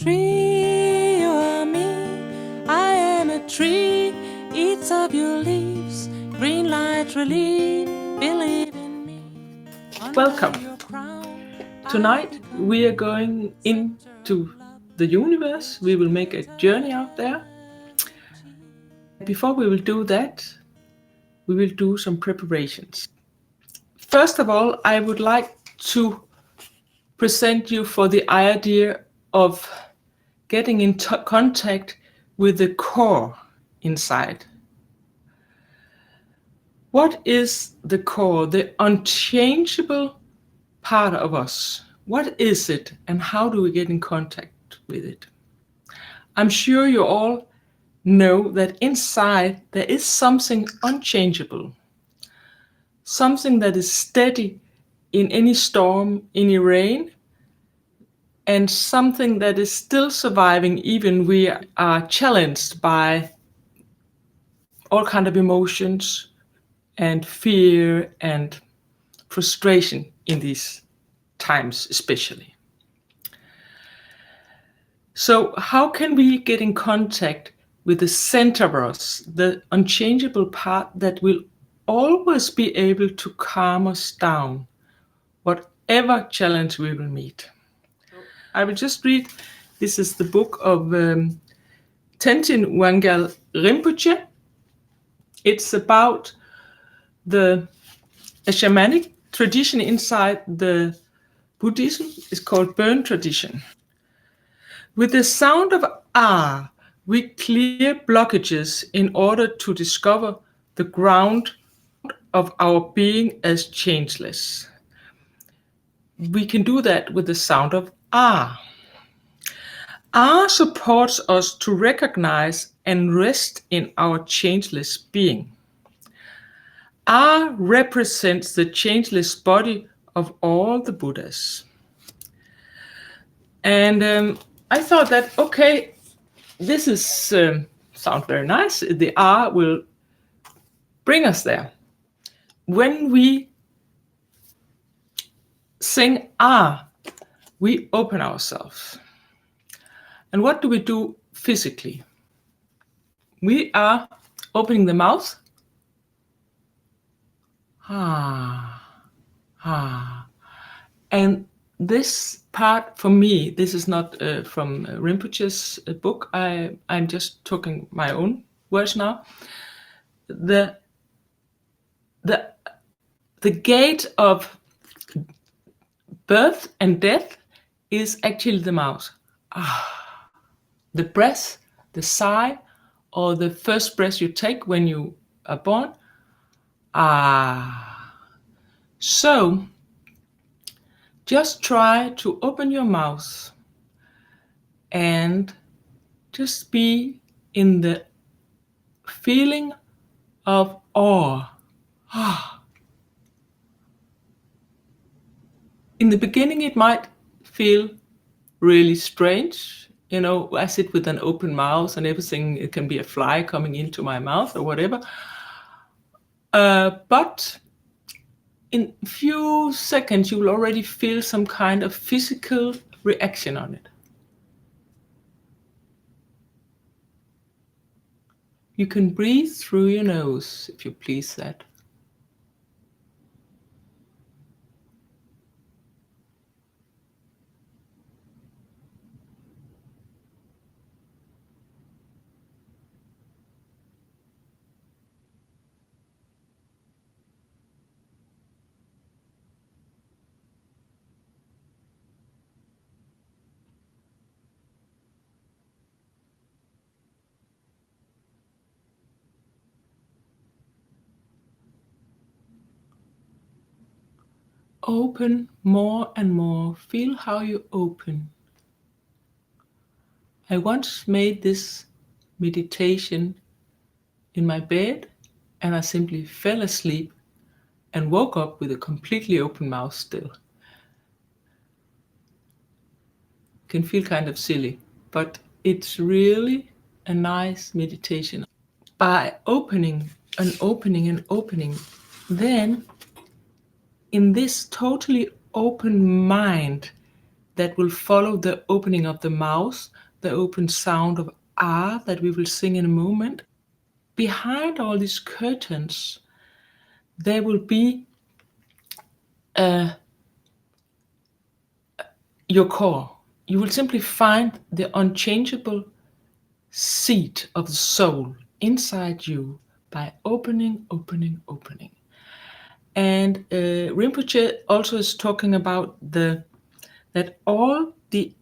Tree, you are me, I am a tree. Eats up your leaves, green light relief. Believe in me. Welcome. Tonight we are going into the universe. We will make a journey out there. Before we will do that, we will do some preparations. First of all, I would like to present you for the idea of getting in contact with the core inside. What is the core, the unchangeable part of us? What is it, and how do we get in contact with it? I'm sure you all know that inside there is something unchangeable, something that is steady in any storm, any rain, and something that is still surviving even we are challenged by all kinds of emotions and fear and frustration in these times especially. So how can we get in contact with the center of us, the unchangeable part that will always be able to calm us down, whatever challenge we will meet? I will just read, this is the book of Tenzin Wangyal Rinpoche. It's about a shamanic tradition inside the Buddhism. It's called burn tradition. With the sound of ah, we clear blockages in order to discover the ground of our being as changeless. We can do that with the sound of ah. Ah supports us to recognize and rest in our changeless being. Ah represents the changeless body of all the Buddhas. And I thought that, okay, this is sounds very nice. The ah will bring us there. When we sing ah, we open ourselves. And what do we do physically? We are opening the mouth. Ah, ah. And this part for me, this is not from Rinpoche's book. I'm just talking my own words now. The gate of birth and death is actually the mouth. Ah. The breath, the sigh, or the first breath you take when you are born. Ah. So, just try to open your mouth and just be in the feeling of awe. Ah. In the beginning, it might feel really strange. You know, I sit with an open mouth and everything, it can be a fly coming into my mouth or whatever. But in a few seconds, you will already feel some kind of physical reaction on it. You can breathe through your nose, if you please that. Open more and more. Feel how you open. I once made this meditation in my bed, and I simply fell asleep and woke up with a completely open mouth still. Can feel kind of silly, but it's really a nice meditation. By opening and opening and opening, then in this totally open mind that will follow the opening of the mouth, the open sound of ah that we will sing in a moment. Behind all these curtains, there will be your core. You will simply find the unchangeable seat of the soul inside you by opening, opening, opening. And Rinpoche also is talking about that all the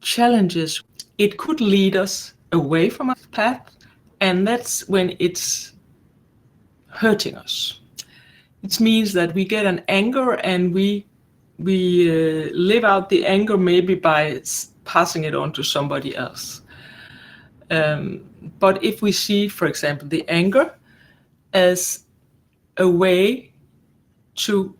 challenges, it could lead us away from our path, and that's when it's hurting us. It means that we get an anger and we live out the anger maybe by passing it on to somebody else. But if we see, for example, the anger as a way to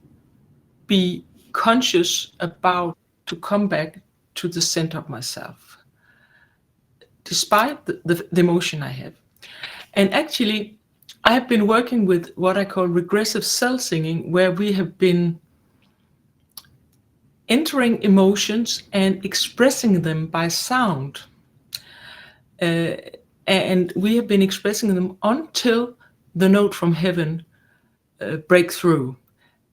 be conscious about, to come back to the center of myself, despite the emotion I have. And actually, I have been working with what I call regressive cell singing, where we have been entering emotions and expressing them by sound. And we have been expressing them until the note from heaven breaks through.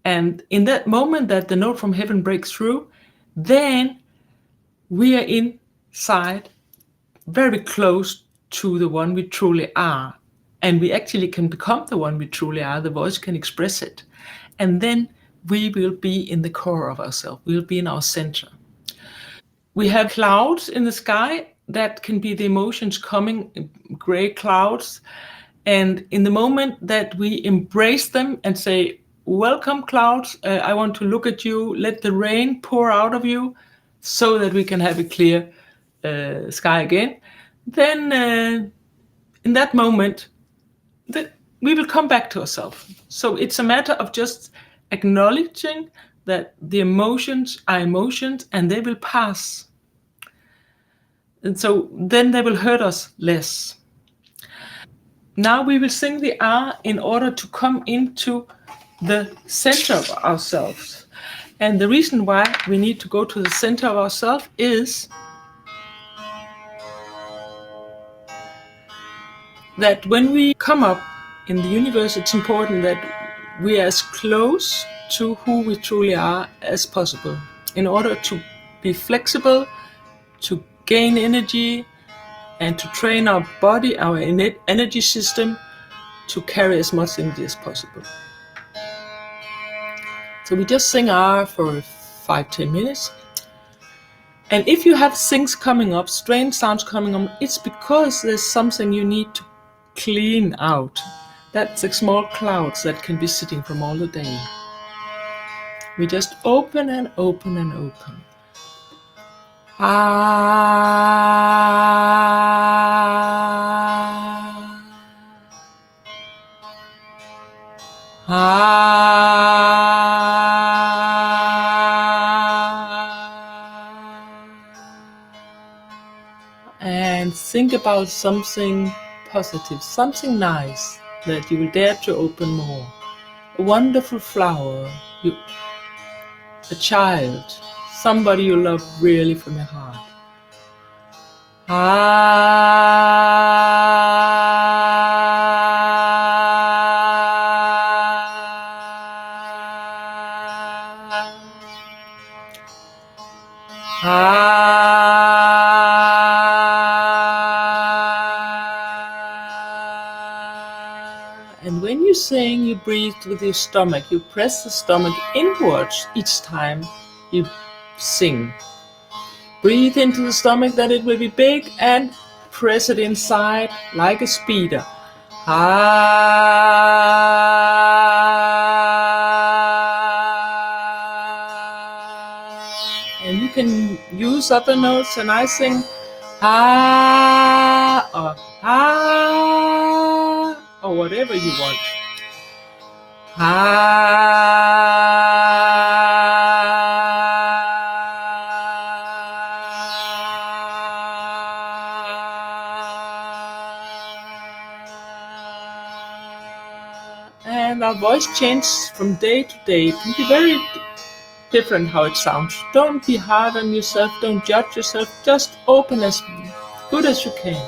And in that moment that the note from heaven breaks through, then we are inside, very close to the one we truly are. And we actually can become the one we truly are. The voice can express it. And then we will be in the core of ourselves. We'll be in our center. We have clouds in the sky. That can be the emotions coming, gray clouds. And in the moment that we embrace them and say, welcome clouds, I want to look at you, let the rain pour out of you so that we can have a clear sky again, then in that moment, we will come back to ourselves. So it's a matter of just acknowledging that the emotions are emotions and they will pass. And so then they will hurt us less. Now we will sing the ah in order to come into the center of ourselves. And the reason why we need to go to the center of ourselves is that when we come up in the universe, it's important that we are as close to who we truly are as possible in order to be flexible, to gain energy, and to train our body, our innate energy system, to carry as much energy as possible. So we just sing ah for 5-10 minutes. And if you have things coming up, strange sounds coming up, it's because there's something you need to clean out. That's the small clouds that can be sitting from all the day. We just open and open and open. Ah. And think about something positive, something nice that you will dare to open more. A wonderful flower, a child, somebody you love really from your heart. And when you sing, you breathe with your stomach. You press the stomach inwards each time you sing. Breathe into the stomach that it will be big and press it inside like a speeder. And you can use other notes, and I sing or whatever you want. And our voice changes from day to day. It can be very different how it sounds. Don't be hard on yourself, don't judge yourself, just open as good as you can.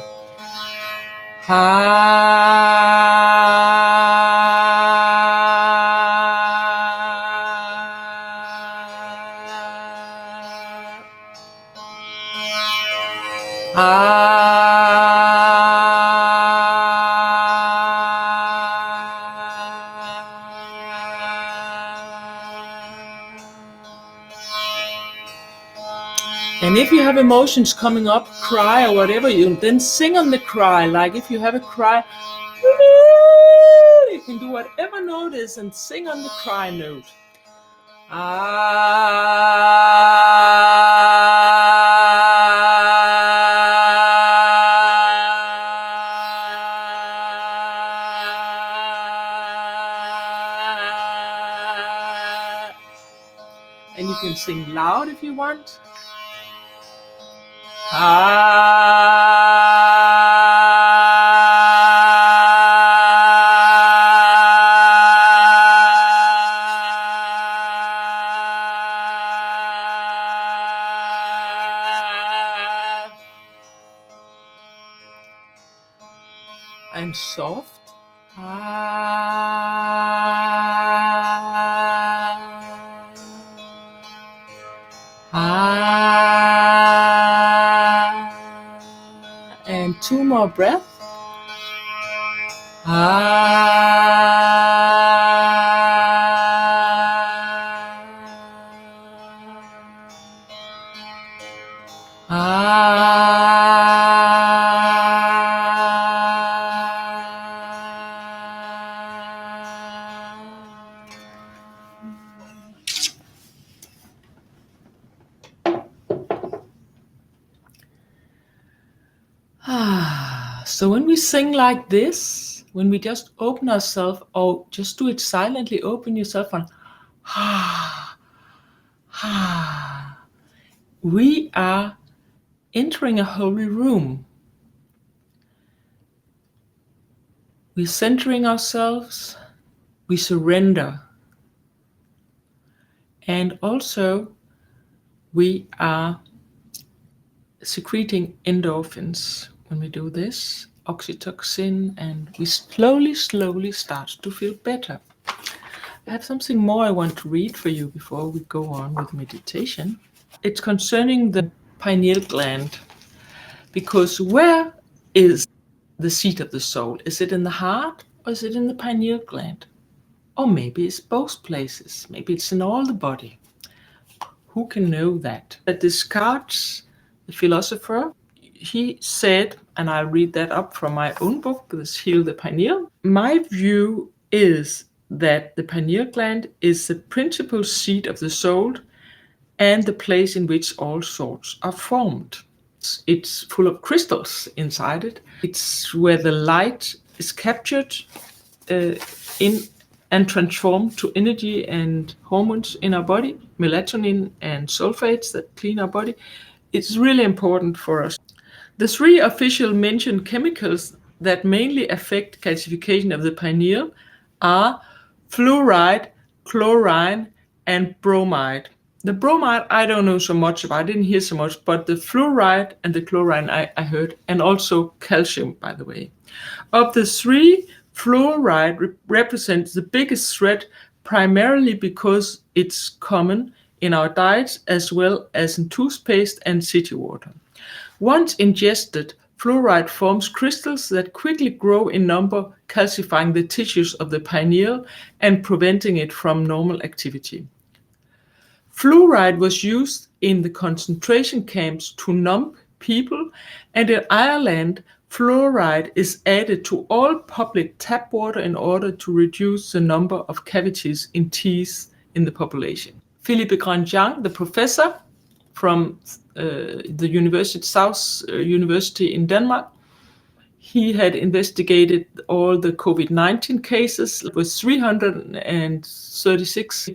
And if you have emotions coming up, cry or whatever, you then sing on the cry. Like if you have a cry, you can do whatever note is and sing on the cry note. And you can sing loud if you want. And soft. And 2 more breaths. So when we sing like this, when we just open ourselves, or just do it silently, open yourself and we are entering a holy room. We're centering ourselves, we surrender. And also we are secreting endorphins when we do this, oxytocin, and we slowly start to feel better. I have something more I want to read for you before we go on with meditation. It's concerning the pineal gland, because where is the seat of the soul? Is it in the heart or is it in the pineal gland? Or maybe it's both places. Maybe it's in all the body. Who can know that? Descartes, the philosopher, he said, and I'll read that up from my own book, this Heal the Pineal. My view is that the pineal gland is the principal seat of the soul and the place in which all thoughts are formed. It's full of crystals inside it. It's where the light is captured in and transformed to energy and hormones in our body, melatonin and sulfates that clean our body. It's really important for us. The 3 official mentioned chemicals that mainly affect calcification of the pineal are fluoride, chlorine, and bromide. The bromide I don't know so much about, I didn't hear so much, but the fluoride and the chlorine I heard, and also calcium, by the way. Of the 3, fluoride represents the biggest threat, primarily because it's common in our diets as well as in toothpaste and city water. Once ingested, fluoride forms crystals that quickly grow in number, calcifying the tissues of the pineal and preventing it from normal activity. Fluoride was used in the concentration camps to numb people, and in Ireland, fluoride is added to all public tap water in order to reduce the number of cavities in teeth in the population. Philippe Grandjean, the professor from the South University in Denmark, he had investigated all the COVID-19 cases. It was 336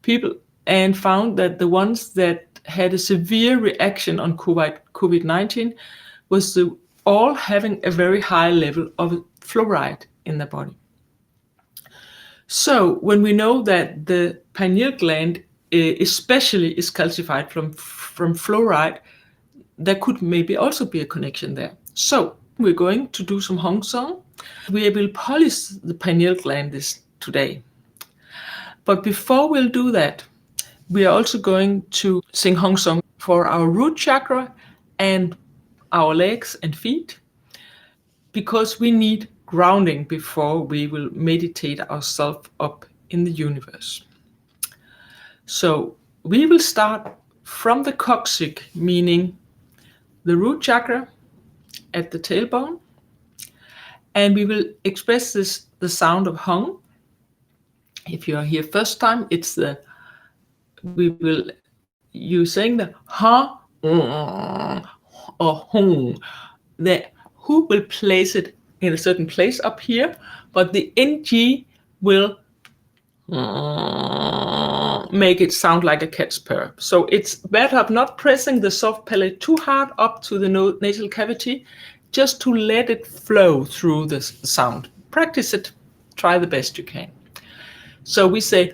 people, and found that the ones that had a severe reaction on COVID-19 was all having a very high level of fluoride in the body. So when we know that the pineal gland especially is calcified from fluoride, there could maybe also be a connection there. So we're going to do some Hong song. We will polish the pineal gland this today. But before we'll do that, we are also going to sing Hong song for our root chakra and our legs and feet, because we need grounding before we will meditate ourselves up in the universe. So we will start from the coccyx, meaning the root chakra at the tailbone, and we will express the sound of Hong. If you are here first time, you saying the ha or Hong. The who will place it in a certain place up here, but the ng will make it sound like a cat's purr. So it's better not pressing the soft palate too hard up to the nasal cavity, just to let it flow through the sound. Practice it. Try the best you can. So we say,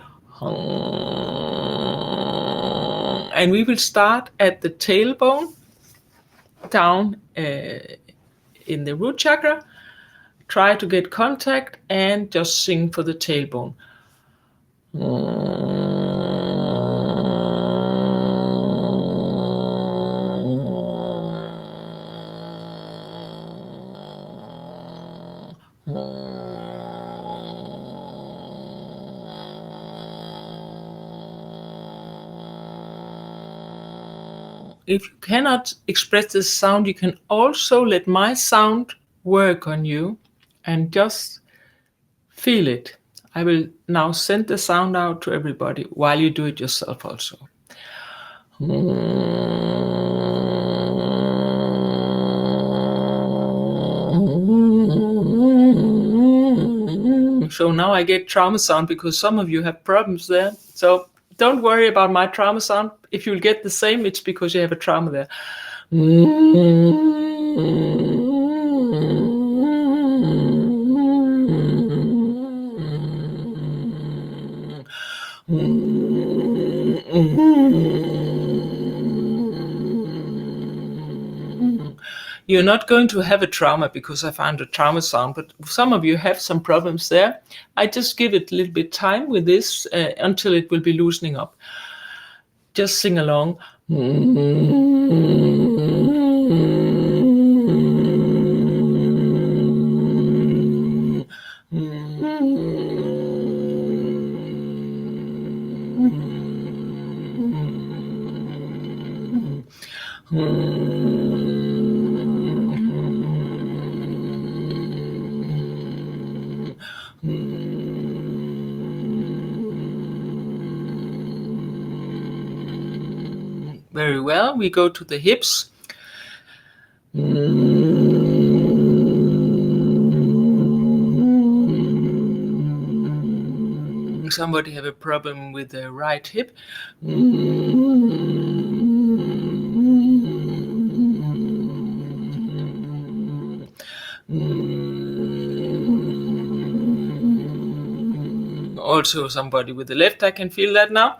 and we will start at the tailbone, down in the root chakra. Try to get contact and just sing for the tailbone. If you cannot express this sound, you can also let my sound work on you and just feel it. I will now send the sound out to everybody while you do it yourself also. So now I get trauma sound because some of you have problems there. So don't worry about my trauma sound. If you'll get the same, it's because you have a trauma there. You're not going to have a trauma because I found a trauma sound, but some of you have some problems there. I just give it a little bit time with this until it will be loosening up. Just sing along. Very well. We go to the hips. Somebody have a problem with the right hip. Also somebody with the left, I can feel that now.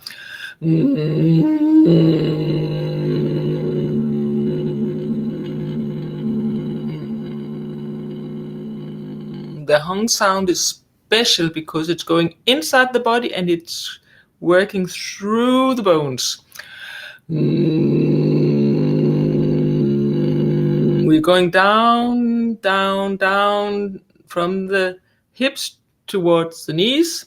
The Hong sound is special because it's going inside the body and it's working through the bones. We're going down, down, down from the hips towards the knees.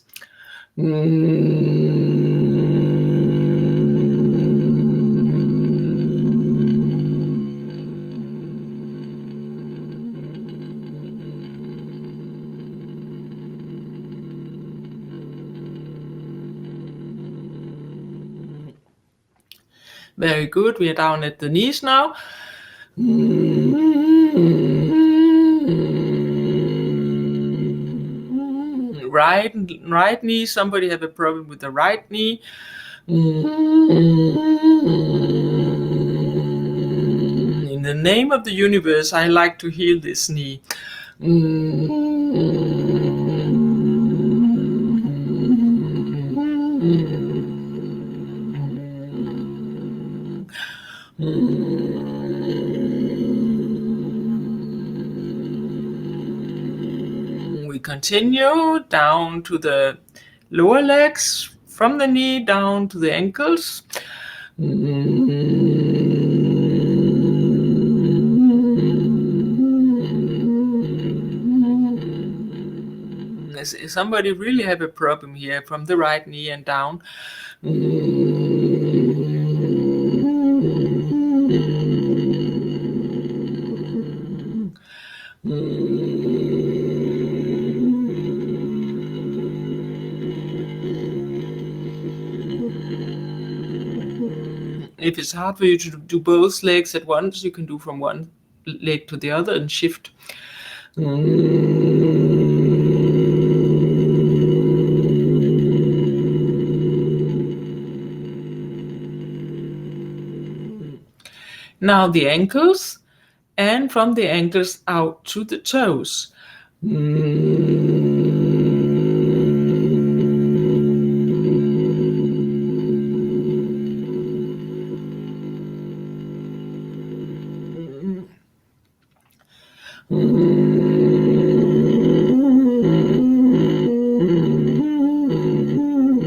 Very good. We are down at the knees now. Right knee. Somebody have a problem with the right knee. In the name of the universe, I like to heal this knee. We continue down to the lower legs, from the knee down to the ankles. Does somebody really have a problem here from the right knee and down? If it's hard for you to do both legs at once, you can do from one leg to the other and shift. Now the ankles, and from the ankles out to the toes.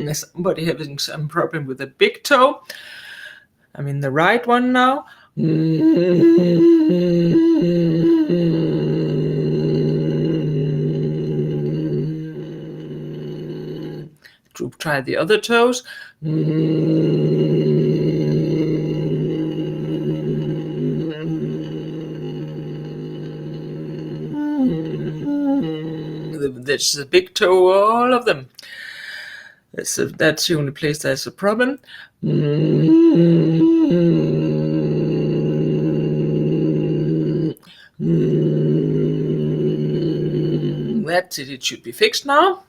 Is somebody having some problem with the big toe? I mean the right one now. Try the other toes. That's the big toe, all of them. That's the only place there's a problem. That's it. It should be fixed now.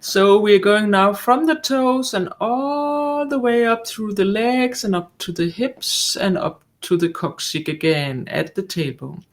So we're going now from the toes and all the way up through the legs and up to the hips and up to the coccyx again at the tailbone.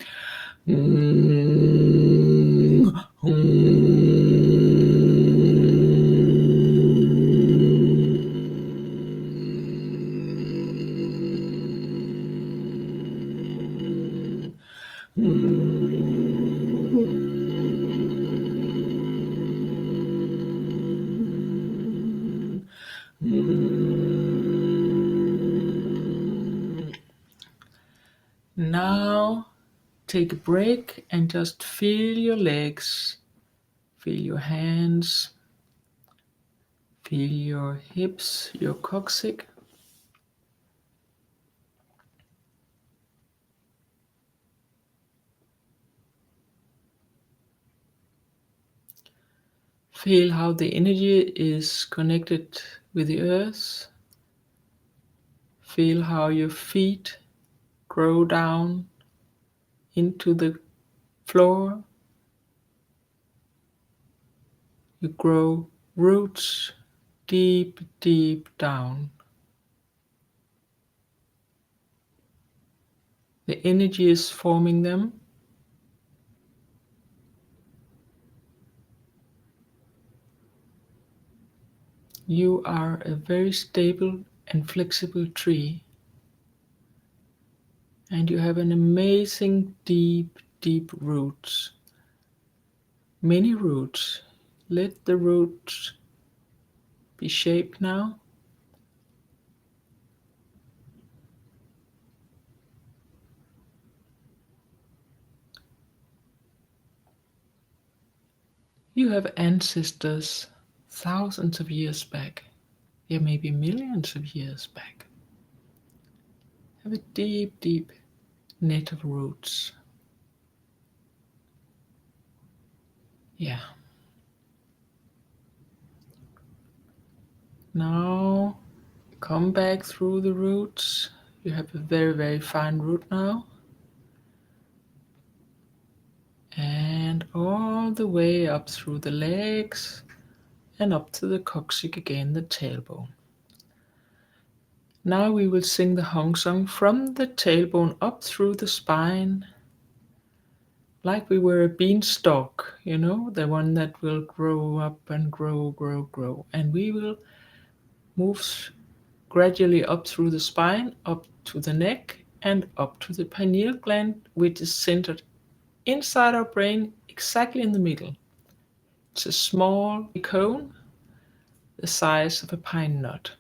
Now take a break and just feel your legs, feel your hands, feel your hips, your coccyx. Feel how the energy is connected with the earth. Feel how your feet grow down into the floor. You grow roots deep, deep down. The energy is forming them. You are a very stable and flexible tree. And you have an amazing deep, deep roots. Many roots. Let the roots be shaped now. You have ancestors thousands of years back. Yeah, maybe millions of years back. Have a deep, deep net of roots. Yeah. Now come back through the roots. You have a very, very fine root now. And all the way up through the legs and up to the coccyx again, the tailbone. Now we will sing the Hong Song from the tailbone up through the spine, like we were a beanstalk, you know, the one that will grow up and grow, grow, grow. And we will move gradually up through the spine, up to the neck and up to the pineal gland, which is centered inside our brain, exactly in the middle. It's a small cone the size of a pine nut.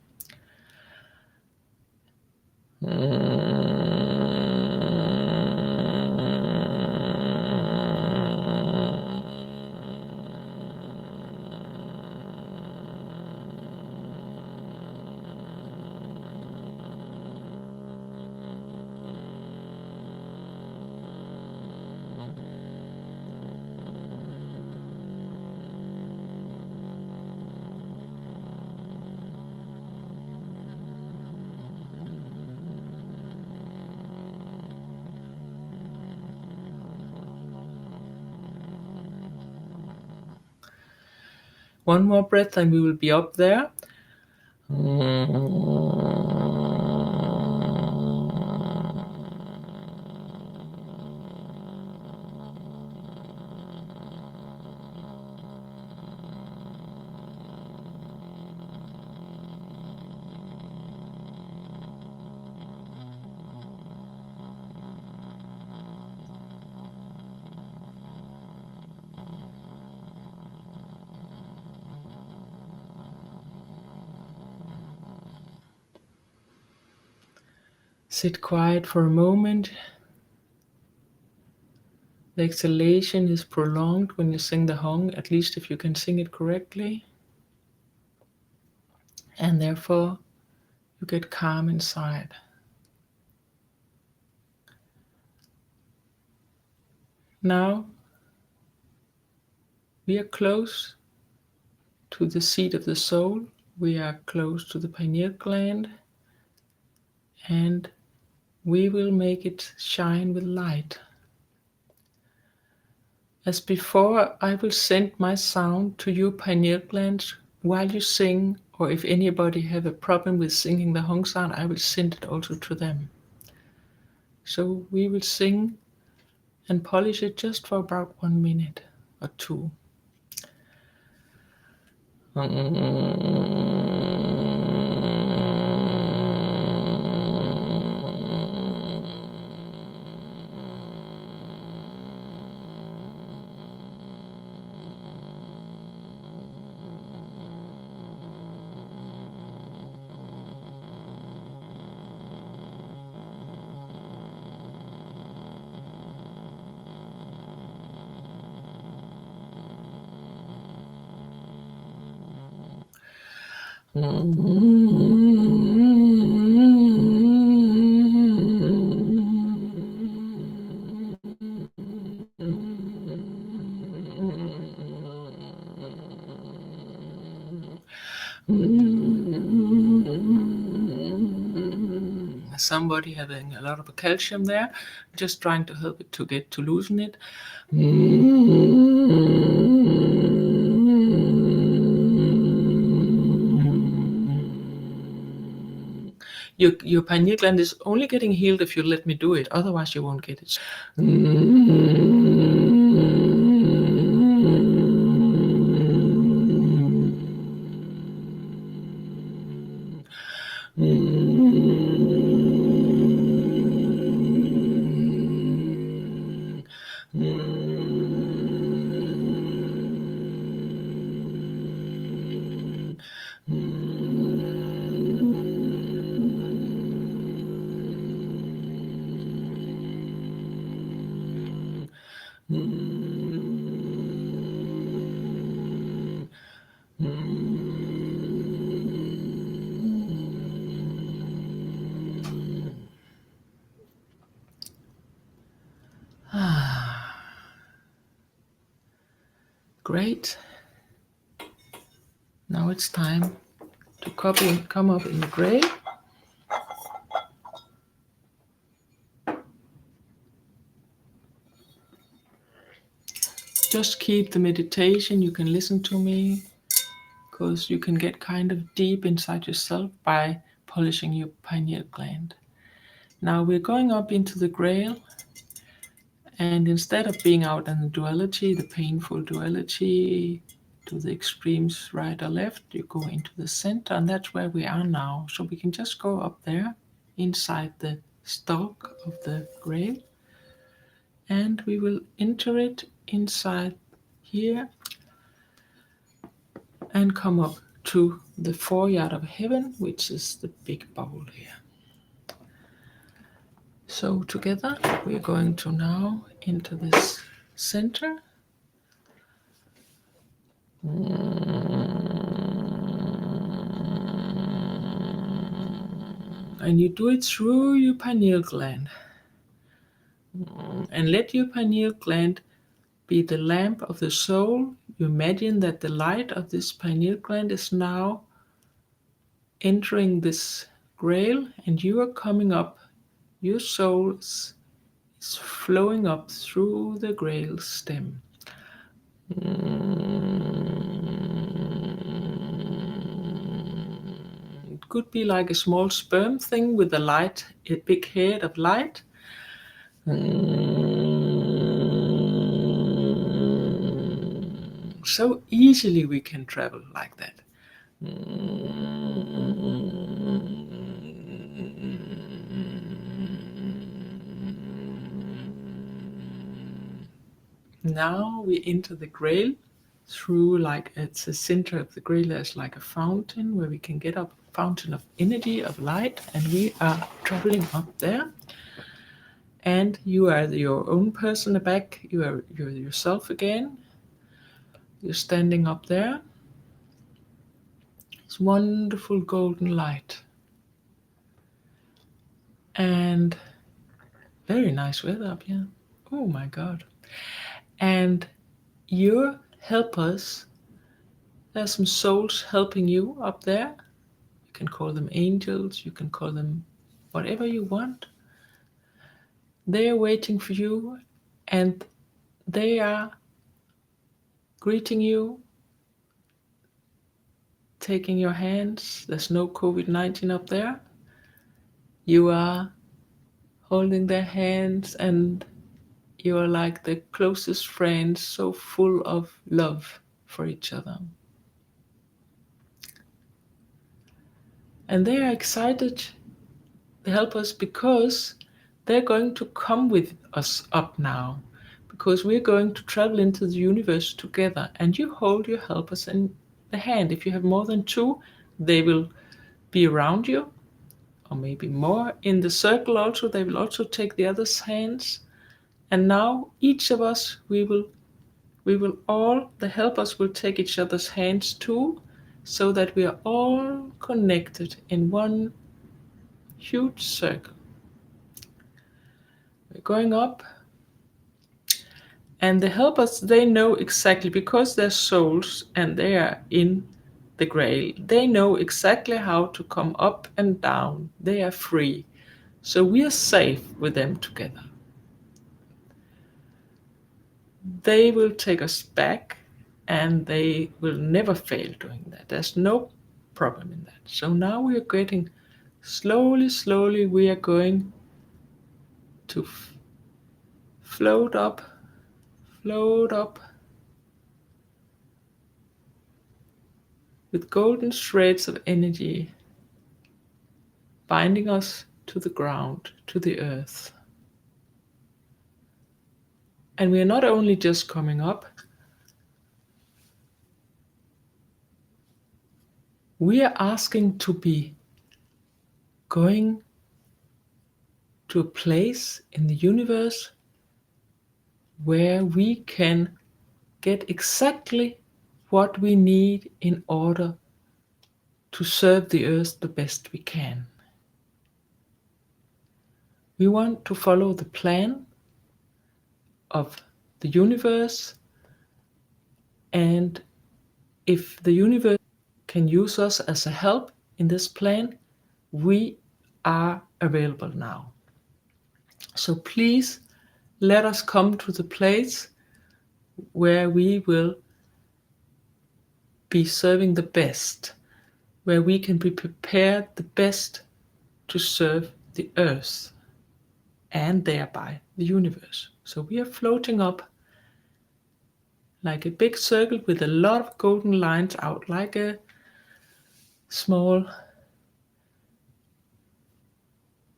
One more breath and we will be up there. Sit quiet for a moment. The exhalation is prolonged when you sing the hong, at least if you can sing it correctly. And therefore, you get calm inside. Now, we are close to the seat of the soul. We are close to the pineal gland. And we will make it shine with light. As before, I will send my sound to your pineal glands while you sing, or if anybody have a problem with singing the hong sound, I will send it also to them. So we will sing and polish it just for about 1 minute or two. Somebody having a lot of calcium there, just trying to help it to loosen it. Your pineal gland is only getting healed if you let me do it, otherwise you won't get it. Great. Now it's time to come up in the gray. Just keep the meditation. You can listen to me because you can get kind of deep inside yourself by polishing your pineal gland. Now we're going up into the grail, and instead of being out in the duality, the painful duality to the extremes right or left, you go into the center, and that's where we are now. So we can just go up there inside the stalk of the grail, and we will enter it inside here and come up to the 4-yard of heaven, which is the big bowl here. So together we're going to now enter this center. And you do it through your pineal gland. And let your pineal gland be the lamp of the soul. You imagine that the light of this pineal gland is now entering this grail, and you are coming up. Your soul is flowing up through the grail stem. It could be like a small sperm thing with a big head of light. So easily we can travel like that. Now we enter the grail through, like at the center of the grail there's like a fountain where we can get up, fountain of energy, of light, and we are traveling up there. And you are your own person back, you're yourself again. You're standing up there. It's wonderful golden light. And very nice weather up here. Oh my God. And your helpers, there's some souls helping you up there. You can call them angels, you can call them whatever you want. They are waiting for you, and they are greeting you, taking your hands. There's no COVID-19 up there. You are holding their hands, and you are like the closest friends, so full of love for each other. And they are excited to help us because they're going to come with us up now, because we're going to travel into the universe together, and you hold your helpers in the hand. If you have more than 2, they will be around you, or maybe more in the circle also. They will also take the other's hands. And now each of us, we will all, the helpers will take each other's hands too, so that we are all connected in one huge circle. We're going up, and the helpers, they know exactly, because they're souls and they are in the grail, they know exactly how to come up and down. They are free. So we are safe with them together. They will take us back, and they will never fail doing that. There's no problem in that. So now we are getting slowly, we are going to float up with golden threads of energy binding us to the ground, to the earth. And we are not only just coming up, we are asking to be going to a place in the universe where we can get exactly what we need in order to serve the earth the best we can. We want to follow the plan of the universe, and if the universe can use us as a help in this plan, we are available now. So please let us come to the place where we will be serving the best, where we can be prepared the best to serve the earth and thereby the universe. So we are floating up like a big circle with a lot of golden lines out, like a small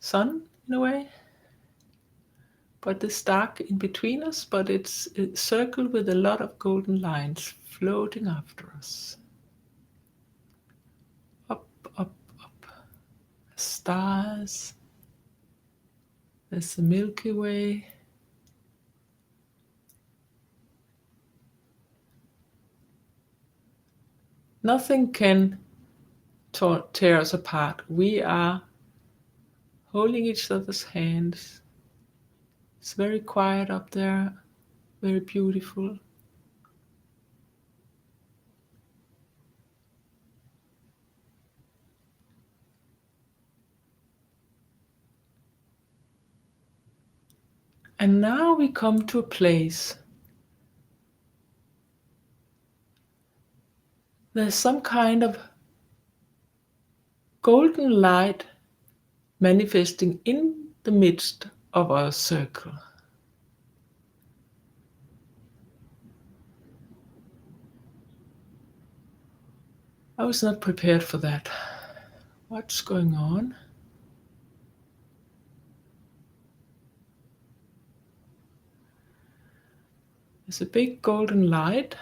sun in a way, but this dark in between us, but it's a circle with a lot of golden lines floating after us. Up, up, up. Stars. There's the Milky Way. Nothing can tear us apart. We are holding each other's hands. It's very quiet up there, very beautiful. And now we come to a place. There's some kind of golden light manifesting in the midst of our circle. I was not prepared for that. What's going on? There's a big golden light.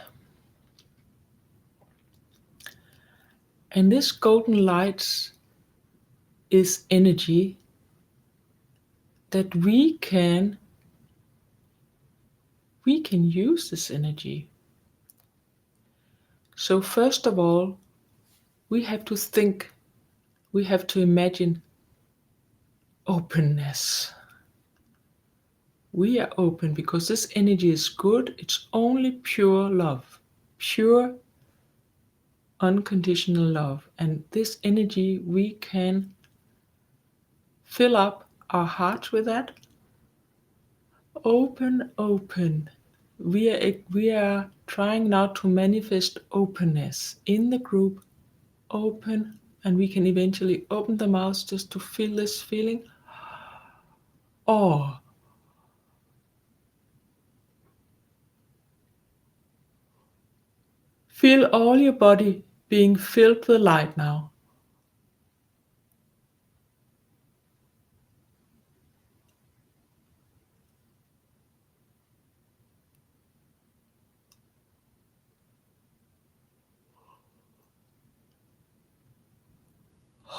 And this golden light is energy that we can use this energy. So first of all, we have to think, we have to imagine openness. We are open because this energy is good. It's only pure love, pure unconditional love. And this energy, we can fill up our hearts with that. Open, open. We are trying now to manifest openness in the group. Open, and we can eventually open the mouth just to feel this feeling. Oh, feel all your body being filled with light now.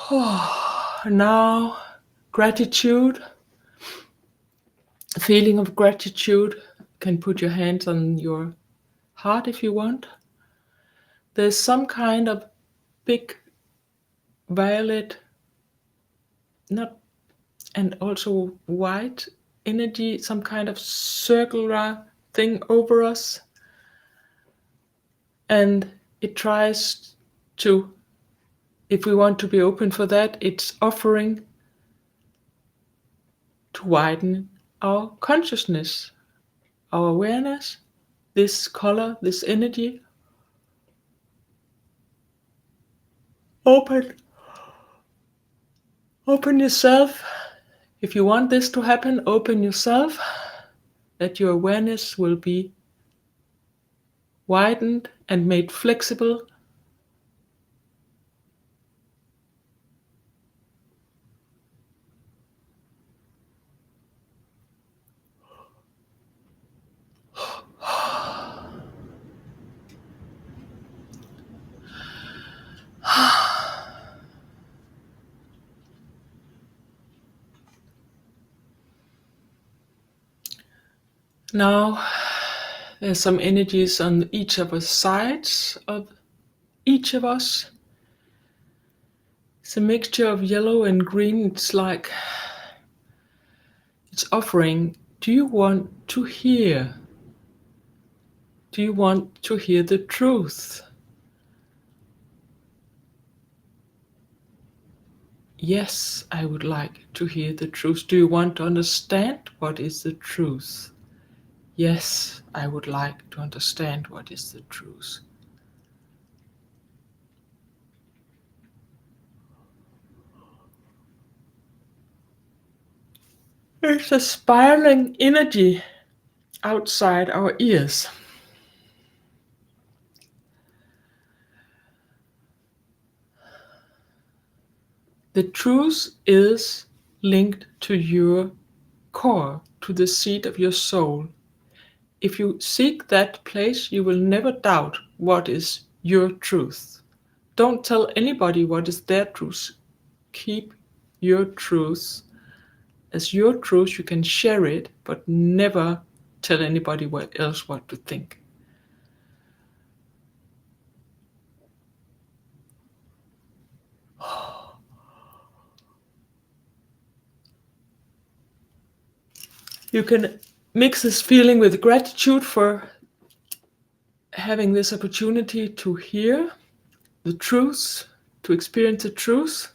Oh, now, gratitude, feeling of gratitude. You can put your hands on your heart if you want. There's some kind of big violet, not, and also white energy, some kind of circular thing over us. And it tries to, if we want to be open for that, it's offering to widen our consciousness, our awareness, this color, this energy. Open yourself. If you want this to happen, open yourself, that your awareness will be widened and made flexible. Now, there's some energies on each of the sides of each of us. It's a mixture of yellow and green. It's like it's offering, do you want to hear? Do you want to hear the truth? Yes, I would like to hear the truth. Do you want to understand what is the truth? Yes, I would like to understand what is the truth. There's a spiraling energy outside our ears. The truth is linked to your core, to the seat of your soul. If you seek that place, you will never doubt what is your truth. Don't tell anybody what is their truth. Keep your truth as your truth. You can share it, but never tell anybody else what to think. You can mix this feeling with gratitude for having this opportunity to hear the truth, to experience the truth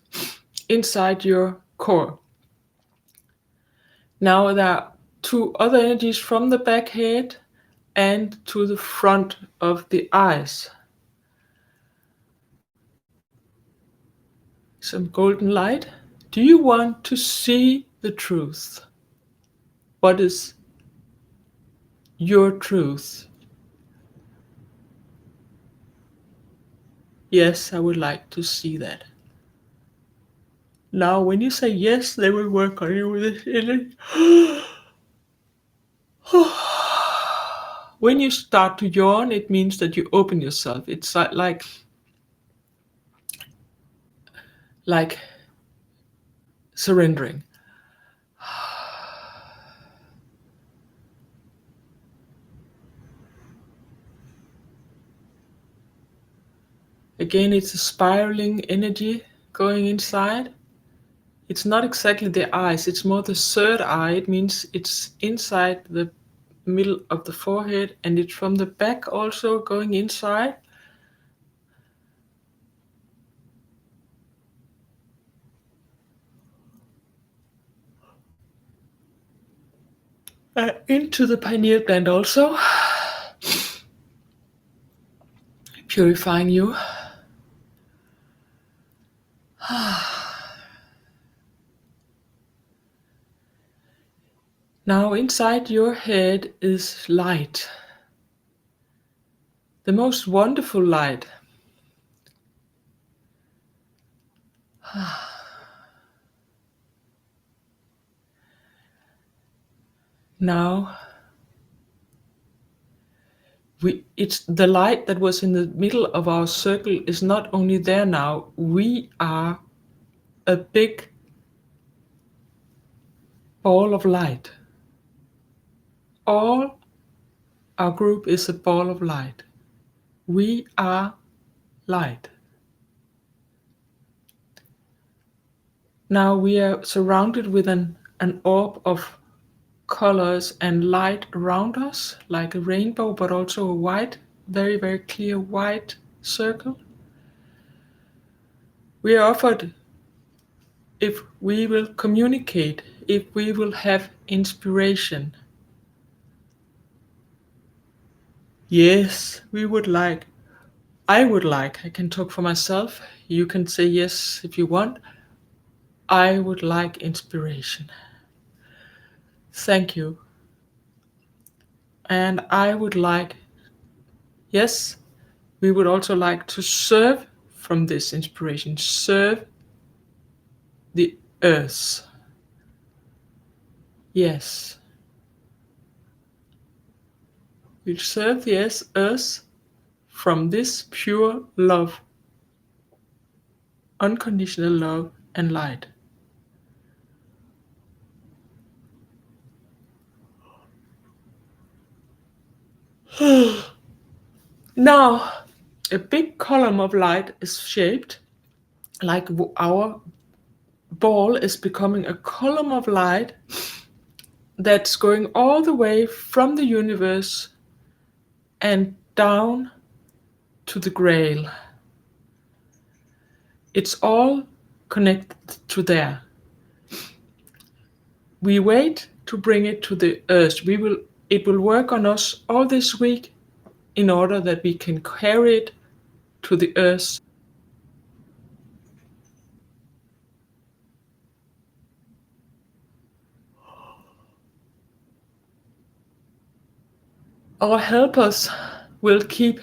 inside your core. Now there are two other energies from the back head and to the front of the eyes. Some golden light. Do you want to see the truth? What is your truth? Yes, I would like to see that. Now, when you say yes, they will work on you with this energy. When you start to yawn, it means that you open yourself. It's like surrendering. Again, it's a spiraling energy going inside. It's not exactly the eyes, it's more the third eye. It means it's inside the middle of the forehead, and it's from the back also going inside. Into the pineal gland also, purifying you. Now inside your head is light, the most wonderful light. Now it's the light that was in the middle of our circle is not only there now. We are a big ball of light. All our group is a ball of light. We are light. Now we are surrounded with an orb of colors and light around us, like a rainbow, but also a white, very, very clear white circle. We are offered, if we will communicate, if we will have inspiration. Yes, we would like. I would like. I can talk for myself. You can say yes if you want. I would like inspiration. Thank you. And I would like, yes, we would also like to serve from this inspiration, serve the earth. Yes. We'll serve the earth from this pure love, unconditional love and light. Now, a big column of light is shaped like our ball is becoming a column of light that's going all the way from the universe and down to the grail. It's all connected to there. We wait to bring it to the earth. It will work on us all this week in order that we can carry it to the earth. Our helpers will keep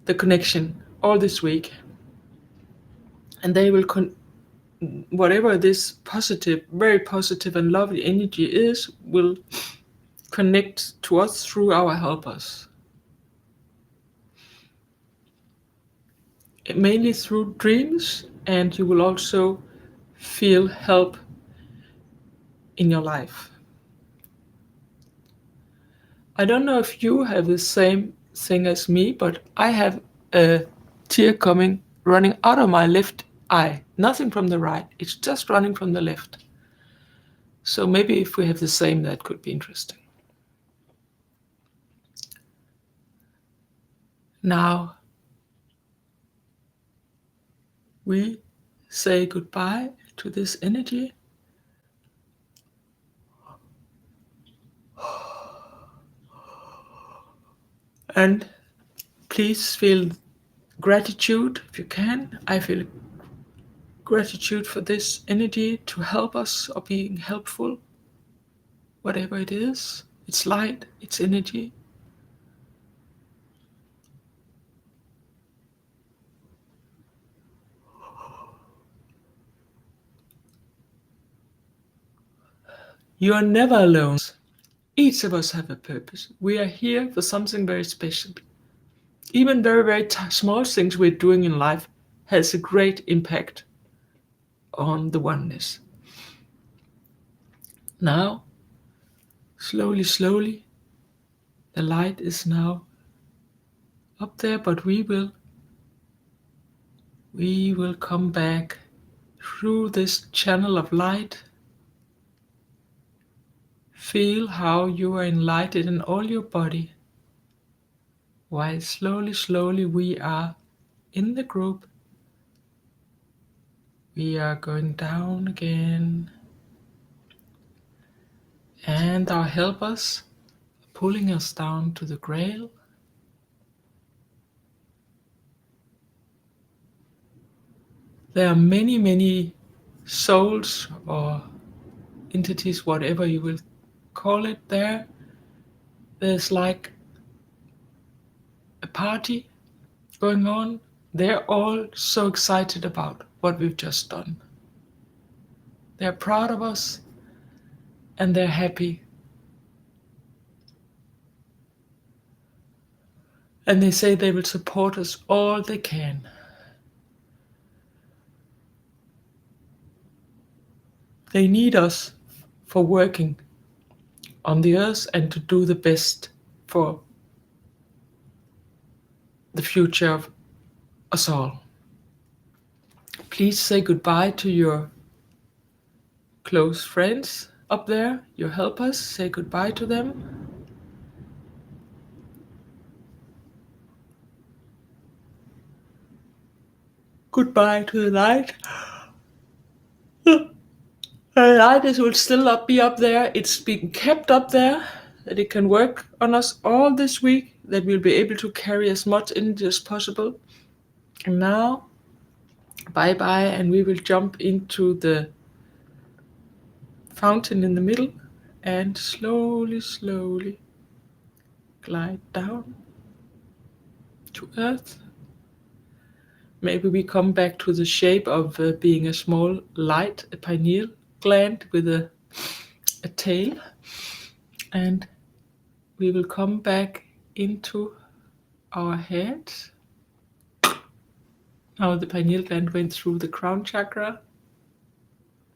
the connection all this week, and they will whatever this positive, very positive and lovely energy is, will connect to us through our helpers. Mainly through dreams, and you will also feel help in your life. I don't know if you have the same thing as me, but I have a tear coming, running out of my left eye. Nothing from the right, it's just running from the left. So maybe if we have the same, that could be interesting. Now we say goodbye to this energy. And please feel gratitude if you can. I feel gratitude for this energy to help us or being helpful, whatever it is. It's light, it's energy. You are never alone. Each of us have a purpose. We are here for something very special. Even very, very small things we're doing in life has a great impact on the oneness. Now, slowly, slowly, the light is now up there, but we will come back through this channel of light. Feel how you are enlightened in all your body, while slowly, slowly we are in the group. We are going down again, and our helpers are pulling us down to the grail. There are many, many souls or entities, whatever you will call it there. There's like a party going on. They're all so excited about what we've just done. They're proud of us and they're happy. And they say they will support us all they can. They need us for working on the earth and to do the best for the future of us all. Please say goodbye to your close friends up there, your helpers. Say goodbye to them. Goodbye to the light. The light will still be up there. It's being kept up there, that it can work on us all this week, that we'll be able to carry as much energy as possible. And now, bye-bye, and we will jump into the fountain in the middle and slowly, slowly glide down to earth. Maybe we come back to the shape of being a small light, a pineal gland with a tail, and we will come back into our head. Now the pineal gland went through the crown chakra,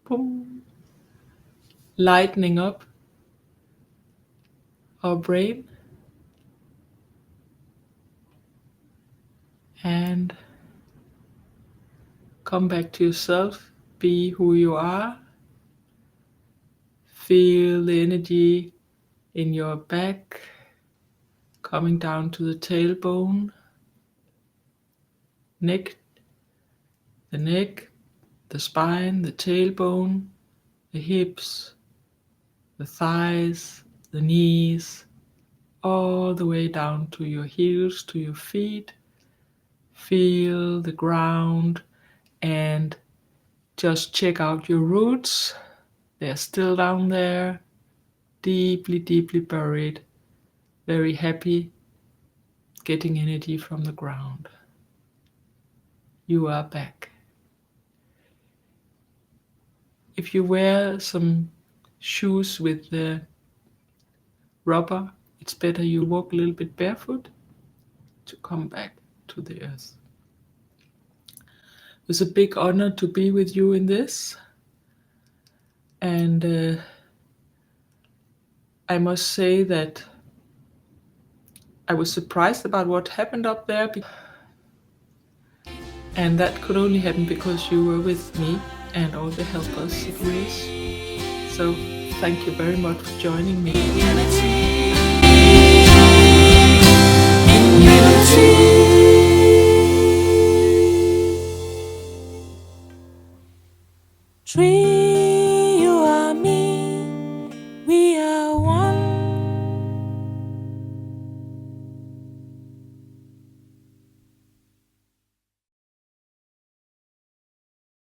boom, lightening up our brain, and come back to yourself, be who you are. Feel the energy in your back coming down to the tailbone, neck, the spine, the tailbone, the hips, the thighs, the knees, all the way down to your heels, to your feet. Feel the ground and just check out your roots. They're still down there, deeply, deeply buried, very happy, getting energy from the ground. You are back. If you wear some shoes with the rubber, it's better you walk a little bit barefoot to come back to the earth. It was a big honor to be with you in this. And I must say that I was surprised about what happened up there. And that could only happen because you were with me and all the helpers of yours. So thank you very much for joining me. Tree